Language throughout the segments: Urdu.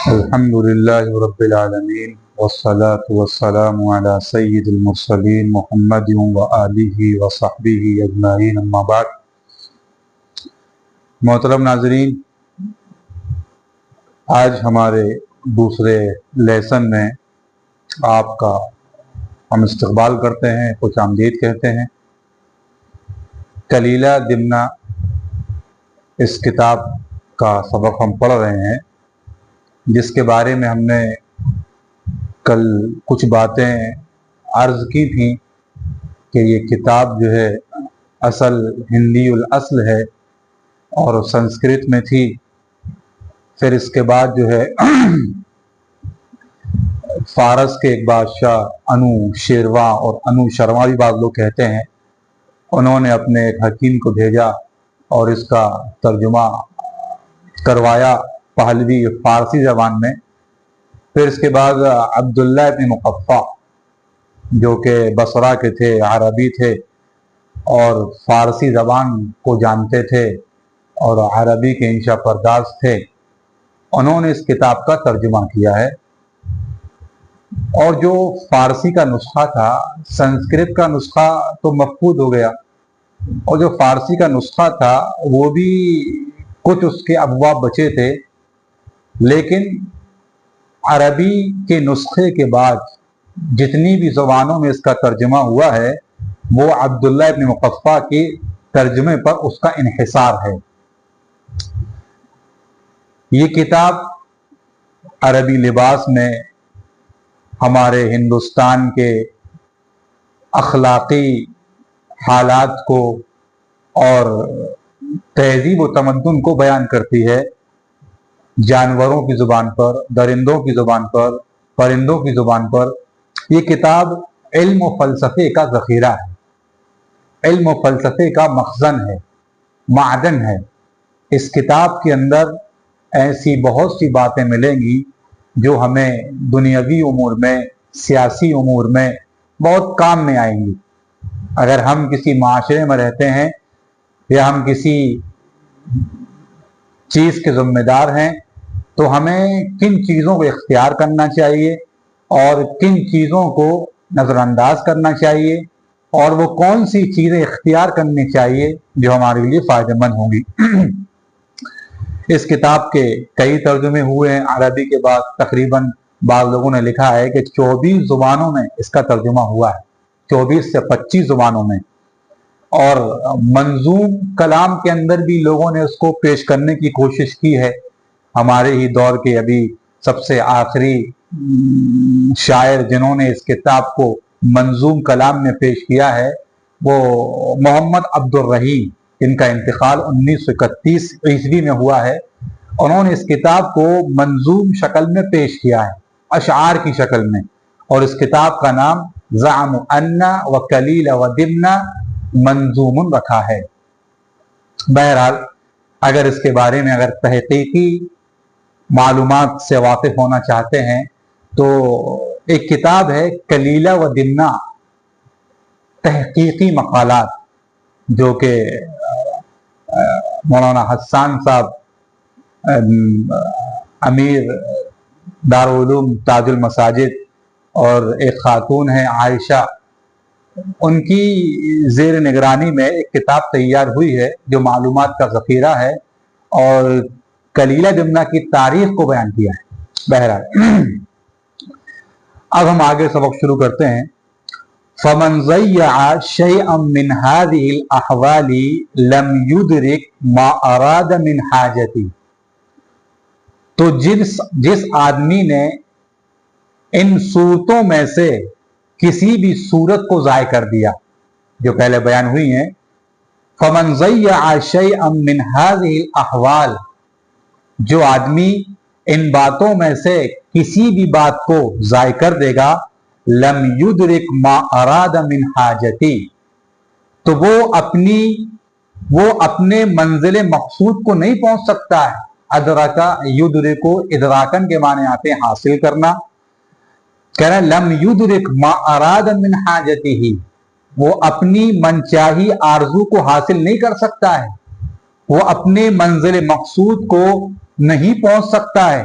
الحمد للہ رب العالمین والصلاة والسلام علی سید المرسلین محمد وآلہ وصحبہ اجمعین اما بعد۔ محترم ناظرین، آج ہمارے دوسرے لیسن میں آپ کا ہم استقبال کرتے ہیں، خوش آمدید کہتے ہیں۔ کلیلہ دمنہ اس کتاب کا سبق ہم پڑھ رہے ہیں، جس کے بارے میں ہم نے کل کچھ باتیں عرض کی تھیں کہ یہ کتاب جو ہے اصل ہندی الاصل ہے اور سنسکرت میں تھی۔ پھر اس کے بعد جو ہے فارس کے ایک بادشاہ انو شیرواں اور انو شرما بھی بعض لوگ کہتے ہیں، انہوں نے اپنے ایک حکیم کو بھیجا اور اس کا ترجمہ کروایا پہلوی فارسی زبان میں۔ پھر اس کے بعد عبداللہ ابن مقفع جو کہ بصرہ کے تھے، عربی تھے اور فارسی زبان کو جانتے تھے اور عربی کے انشا پرداز تھے، انہوں نے اس کتاب کا ترجمہ کیا ہے۔ اور جو فارسی کا نسخہ تھا، سنسکرت کا نسخہ تو مفقود ہو گیا، اور جو فارسی کا نسخہ تھا وہ بھی کچھ اس کے ابواب بچے تھے، لیکن عربی کے نسخے کے بعد جتنی بھی زبانوں میں اس کا ترجمہ ہوا ہے وہ عبداللہ ابن مقفع کے ترجمے پر اس کا انحصار ہے۔ یہ کتاب عربی لباس میں ہمارے ہندوستان کے اخلاقی حالات کو اور تہذیب و تمدن کو بیان کرتی ہے، جانوروں کی زبان پر، درندوں کی زبان پر، پرندوں کی زبان پر۔ یہ کتاب علم و فلسفے کا ذخیرہ ہے، علم و فلسفے کا مخزن ہے، معدن ہے۔ اس کتاب کے اندر ایسی بہت سی باتیں ملیں گی جو ہمیں دنیاوی امور میں، سیاسی امور میں بہت کام میں آئیں گی۔ اگر ہم کسی معاشرے میں رہتے ہیں یا ہم کسی چیز کے ذمہ دار ہیں تو ہمیں کن چیزوں کو اختیار کرنا چاہیے اور کن چیزوں کو نظر انداز کرنا چاہیے، اور وہ کون سی چیزیں اختیار کرنی چاہیے جو ہمارے لیے فائدہ مند ہوں گی۔ اس کتاب کے کئی ترجمے ہوئے ہیں عربی کے بعد، تقریباً بعض لوگوں نے لکھا ہے کہ 24 زبانوں میں اس کا ترجمہ ہوا ہے، 24 سے 25 زبانوں میں، اور منظوم کلام کے اندر بھی لوگوں نے اس کو پیش کرنے کی کوشش کی ہے۔ ہمارے ہی دور کے ابھی سب سے آخری شاعر جنہوں نے اس کتاب کو منظوم کلام میں پیش کیا ہے وہ محمد عبد الرحیم، ان کا انتقال 1931 عیسوی میں ہوا ہے۔ انہوں نے اس کتاب کو منظوم شکل میں پیش کیا ہے، اشعار کی شکل میں، اور اس کتاب کا نام زعم ان و کلیل و دمنہ منظوم رکھا ہے۔ بہرحال اگر اس کے بارے میں اگر تحقیقی معلومات سے واقف ہونا چاہتے ہیں تو ایک کتاب ہے کلیلہ و دمنہ تحقیقی مقالات، جو کہ مولانا حسان صاحب امیر دارالعلوم تاج المساجد اور ایک خاتون ہیں عائشہ، ان کی زیر نگرانی میں ایک کتاب تیار ہوئی ہے جو معلومات کا ذخیرہ ہے اور کلیلہ دمنہ کی تاریخ کو بیان کیا ہے۔ بہرحال اب ہم آگے سبق شروع کرتے ہیں۔ فَمَنْ ضَيَّعَ شَيْئًا مِّنْ هَذِهِ الْأَحْوَالِ لَمْ يُدْرِكْ مَا أَرَادَ مِنْ حَاجَتِهِ۔ تو جس آدمی نے ان صورتوں میں سے کسی بھی صورت کو ضائع کر دیا جو پہلے بیان ہوئی ہیں، فَمَنْ ضَيَّعَ شَيْئًا مِّنْ هَذِهِ الْأَحْوَالِ، جو آدمی ان باتوں میں سے کسی بھی بات کو ضائع کر دے گا، لم یدرک ما اراد من حاجتی، تو وہ اپنے منزل مقصود کو نہیں پہنچ سکتا ہے۔ ادرکا یدرکو، ادراکن کے معنی آتے ہیں حاصل کرنا۔ کہہ رہا ہے لم یدرک ما اراد من حاجتی ہی، وہ اپنی منچاہی آرزو کو حاصل نہیں کر سکتا ہے، وہ اپنے منزل مقصود کو نہیں پہنچ سکتا ہے۔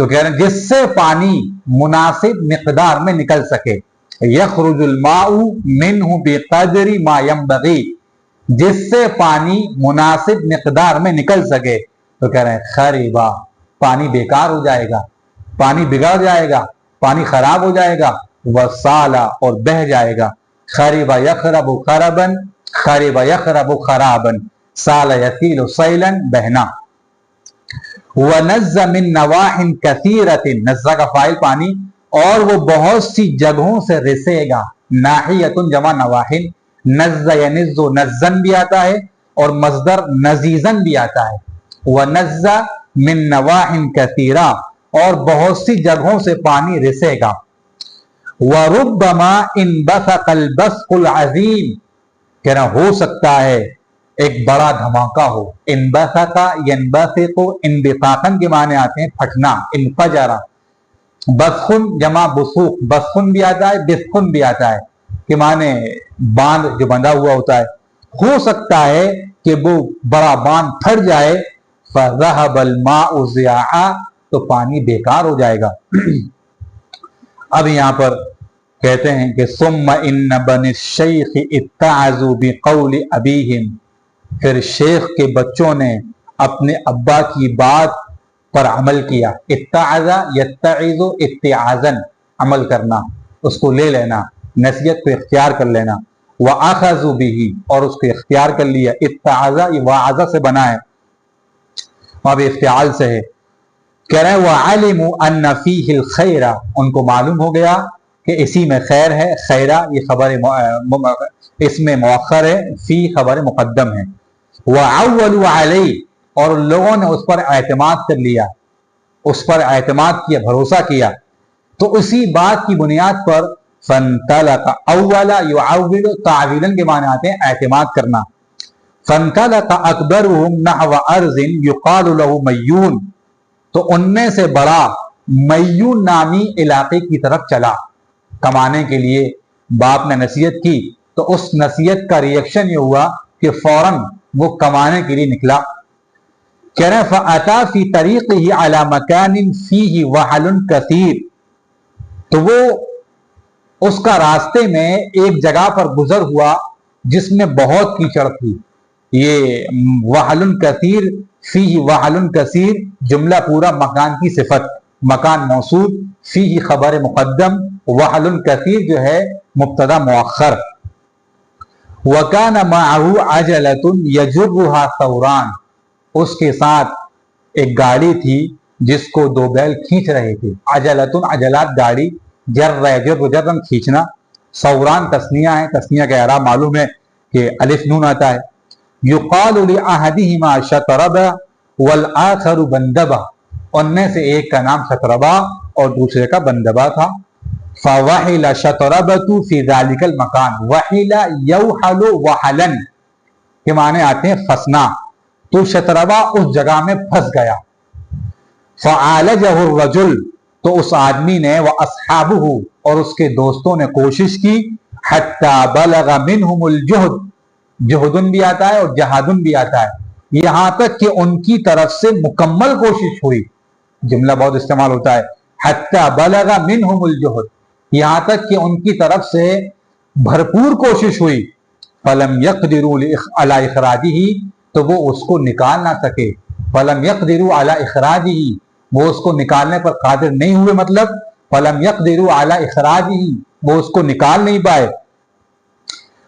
تو کہہ رہے ہیں جس سے پانی مناسب مقدار میں نکل سکے. یخرج الماء منہ بقدر ما ينبغی، جس سے پانی مناسب مقدار میں نکل سکے. تو کہہ رہے ہیں خریبا، پانی بیکار ہو جائے گا، پانی بگڑ جائے گا، پانی خراب ہو جائے گا. وسالا، اور بہہ جائے گا. خریبا یخرب خربا، خریبا یخرب خرابا، سال یسیل سیلا، بہنا. وَنَزَّ مِن نَوَاحٍ كَثِيرَةٍ، نزّہ کا فائل پانی، اور وہ بہت سی جگہوں سے رسے گا. ناحیتن جمع نواحن، نزّ ینزّ نزّن بھی آتا ہے اور مصدر نزیزن بھی آتا ہے. وَنَزَّ مِن نَوَاحٍ كَثِيرَةٍ، اور بہت سی جگہوں سے پانی رسے گا. وَرُبَّمَا انبثق البصق العظیم، کہہ رہا ہو سکتا ہے ایک بڑا دھماکہ ہو. انبثق ینبثق، انبثاقاً کے معنی آتے ہیں پھٹنا، انفجر. بسخن جمع بسوق، بسخن بھی آتا ہے بسخن بھی آتا ہے کہ معنی باندھ جو بندھا ہوا ہوتا ہے. ہو سکتا ہے کہ وہ بڑا باندھ پھٹ جائے. فَذَهَبَ الْمَاءُ ضِيَاعًا، تو پانی بیکار ہو جائے گا. اب یہاں پر کہتے ہیں کہ ثُمَّ إِنَّ بَنِي الشَّيْخِ اتَّعَظُوا بِقَوْلِ أَبِيهِمْ، پھر شیخ کے بچوں نے اپنے ابا کی بات پر عمل کیا. اتعظ یتعظ اتعاظا، عمل کرنا، اس کو لے لینا، نصیحت کو اختیار کر لینا. وَأَخَذُوا بِهِ، اور اس کو اختیار کر لیا. اتعظ یہ وعظ سے بنا ہے، وہاں بھی افتعال سے ہے. کہہ رہے ہیں وَعَلِمُوا أَنَّ فِيهِ الْخَيْرَ، ان کو معلوم ہو گیا کہ اسی میں خیر ہے. خیرہ یہ خبر اس میں مؤخر ہے، فی خبر مقدم ہے. وَعَوَّلُوا عَلَيْهِ، اور لوگوں نے اس پر اعتماد کر لیا، اس پر اعتماد کیا، بھروسہ کیا. تو اسی بات کی بنیاد پر فَانْطَلَقَ، اول يعول تعویلاً کے معنی آتے ہیں اعتماد کرنا. فَانْطَلَقَ أَكْبَرُهُمْ نَحْوَ أَرْضٍ يُقَالُ لَهُ مَيُّونَ، تو ان میں سے بڑا میون نامی علاقے کی طرف چلا کمانے کے لیے. باپ نے نصیحت کی تو اس نصیحت کا ریئیکشن یہ ہوا کہ فوراً وہ کمانے کے لیے نکلا. کہہ رہے ہیں فَأَتَى فِي طَرِيقِهِ عَلَى مَكَانٍ فِيهِ وَحَلٌ كَثِيرٌ، تو وہ اس کا راستے میں ایک جگہ پر گزر ہوا جس میں بہت کیچڑ تھی. یہ وحل کثیر، فیہ وحل کثیر جملہ پورا مکان کی صفت، مکان موصول، فیہ خبر مقدم، وحل کثیر جو ہے مبتدا مؤخر. وَكَانَ مَعَهُ عَجَلَةٌ يَجُرُّهَا ثَوْرَانٌ، اس کے ساتھ ایک گاڑی تھی جس کو دو بیل کھینچ رہے تھے. عجلتن عجلات گاڑی، جر یجر جرن کھینچنا. ثوران تثنیہ ہے، تثنیہ کا اعراب معلوم ہے کہ الف نون آتا ہے. یقال لأحدہما شطربہ والآخر بندبہ، ان میں سے ایک کا نام شطربہ اور دوسرے کا بندبہ تھا. فوحل شطربۃ فی ذلک المکان، وحل یوحل وحلن کے معنی آتے ہیں پھنسنا، تو شطربہ اس جگہ میں پھنس گیا. فعالجہ الرجل، تو اس آدمی نے، واصحابہ، اور اس کے دوستوں نے کوشش کی. حتی بلغ منہم الجہد، جہدن بھی آتا ہے اور جہادن بھی آتا ہے، یہاں تک کہ ان کی طرف سے مکمل کوشش ہوئی. جملہ بہت استعمال ہوتا ہے، حتی بلغ منہم الجہد، یہاں تک کہ ان کی طرف سے بھرپور کوشش ہوئی. فلم یقدروا علی اخراجہ، تو وہ اس کو نکال نہ سکے. فلم یقدروا علی اخراجہ، وہ اس کو نکالنے پر قادر نہیں ہوئے، مطلب فلم یقدروا علی اخراجہ، وہ اس کو نکال نہیں پائے.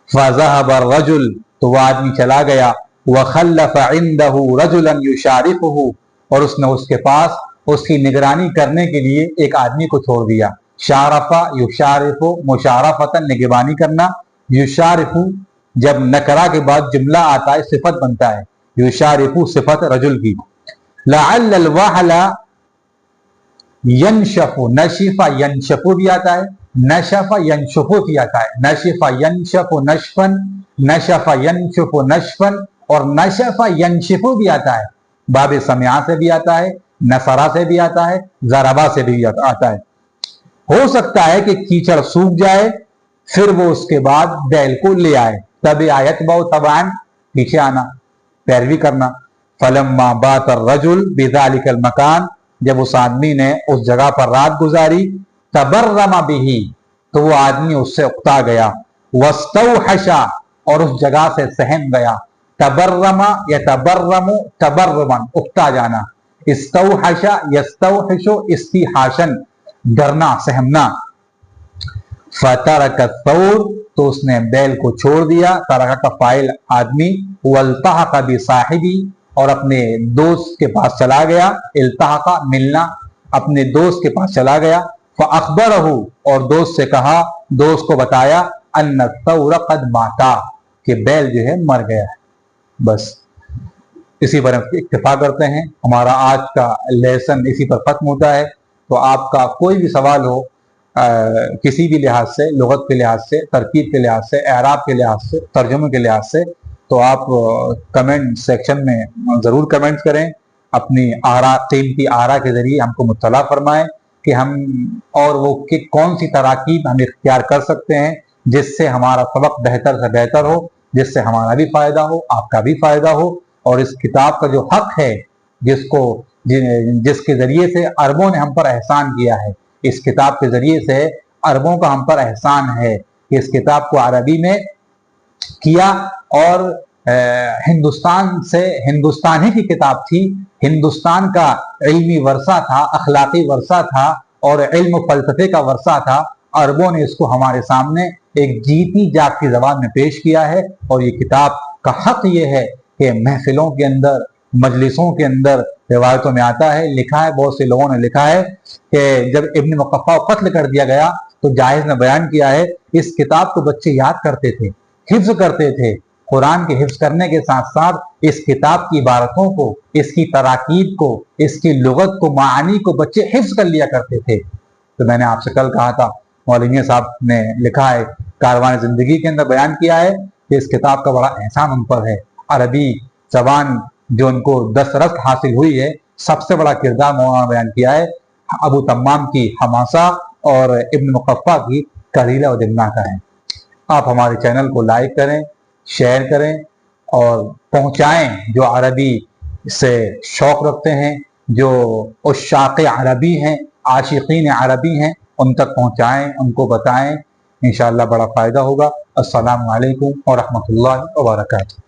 فذهب الرجل، تو وہ آدمی چلا گیا. وخلف عنده رجلا يشارفه، اور اس نے اس کے پاس اس کی نگرانی کرنے کے لیے ایک آدمی کو چھوڑ دیا. شارفہ یشارف، مشارفتاً نگرانی کرنا. یشارف جب نکرہ کے بعد جملہ آتا ہے صفت بنتا ہے، یشارف صفت رجل کی. لعل الوحل ینشف، نشف ینشف بھی آتا ہے، نشف ینشف بھی آتا ہے. نشف ینشف نشفن، نشف ینشف نشفن، اور نشف ینشف بھی آتا ہے. باب سمعہ سے بھی آتا ہے، نصرہ سے بھی آتا ہے، ضربہ سے بھی آتا ہے. ہو سکتا ہے کہ کیچڑ سوکھ جائے، پھر وہ اس کے بعد بیل کو لے آئے. تب آیت باؤ تبعن، پیچھے آنا، پیروی کرنا. فلما بات الرجل بذلك المکان جب اس آدمی نے اس جگہ پر رات گزاری، تبرم به، تو وہ آدمی اس سے اکتا گیا، واستوحش، اور اس جگہ سے سہم گیا۔ تبرم یا تبرم تبرمن، اکتا جانا، استوحش یستوحش استیحاشن، ڈرنا سہمنا۔ فترک الثور، تو اس نے بیل کو چھوڑ دیا، ترکہ کا فاعل آدمی، والتحق بصاحبی، اور اپنے دوست کے پاس چلا گیا، التحق ملنا، اپنے دوست کے پاس چلا گیا، فاخبرہ، اور دوست سے کہا، دوست کو بتایا، ان الثور قد ماتا، کہ بیل جو ہے مر گیا ہے۔ بس اسی پر اکتفا کرتے ہیں، ہمارا آج کا لیسن اسی پر ختم ہوتا ہے۔ تو آپ کا کوئی بھی سوال ہو کسی بھی لحاظ سے، لغت کے لحاظ سے، ترکیب کے لحاظ سے، اعراب کے لحاظ سے، ترجمے کے لحاظ سے، تو آپ کمنٹ سیکشن میں ضرور کمنٹ کریں، اپنی آراء، قیمتی آراء کے ذریعے ہم کو مطلع فرمائیں کہ ہم اور وہ کون سی تراکیب ہم اختیار کر سکتے ہیں جس سے ہمارا سبق بہتر سے بہتر ہو، جس سے ہمارا بھی فائدہ ہو، آپ کا بھی فائدہ ہو، اور اس کتاب کا جو حق ہے، جس کے ذریعے سے عربوں نے ہم پر احسان کیا ہے، اس کتاب کے ذریعے سے عربوں کا ہم پر احسان ہے کہ اس کتاب کو عربی میں کیا، اور ہندوستان سے، ہندوستان ہی کی کتاب تھی، ہندوستان کا علمی ورثہ تھا، اخلاقی ورثہ تھا، اور علم و فلسفے کا ورثہ تھا۔ عربوں نے اس کو ہمارے سامنے ایک جیتی جاگتی زبان میں پیش کیا ہے، اور یہ کتاب کا حق یہ ہے کہ محفلوں کے اندر، مجلسوں کے اندر، روایتوں میں آتا ہے، لکھا ہے، بہت سے لوگوں نے لکھا ہے کہ جب ابن مقفع کو قتل کر دیا گیا تو جاہز نے بیان کیا ہے اس کتاب کو بچے یاد کرتے تھے، حفظ کرتے تھے، قرآن کے حفظ کرنے کے ساتھ ساتھ اس کتاب کی عبارتوں کو، اس کی تراکیب کو، اس کی لغت کو، معانی کو بچے حفظ کر لیا کرتے تھے۔ تو میں نے آپ سے کل کہا تھا، مولانا صاحب نے لکھا ہے، کاروان زندگی کے اندر بیان کیا ہے کہ اس کتاب کا بڑا احسان ان پر ہے۔ عربی زبان جو ان کو دسترست حاصل ہوئی ہے، سب سے بڑا کردار مولانا بیان کیا ہے ابو تمام کی حماسہ اور ابن مقفع کی کلیلہ و دمنہ کا ہے۔ آپ ہمارے چینل کو لائک کریں، شیئر کریں، اور پہنچائیں، جو عربی سے شوق رکھتے ہیں، جو عشاق عربی ہیں، عاشقین عربی ہیں، ان تک پہنچائیں، ان کو بتائیں، انشاءاللہ بڑا فائدہ ہوگا۔ السلام علیکم ورحمۃ اللہ وبرکاتہ۔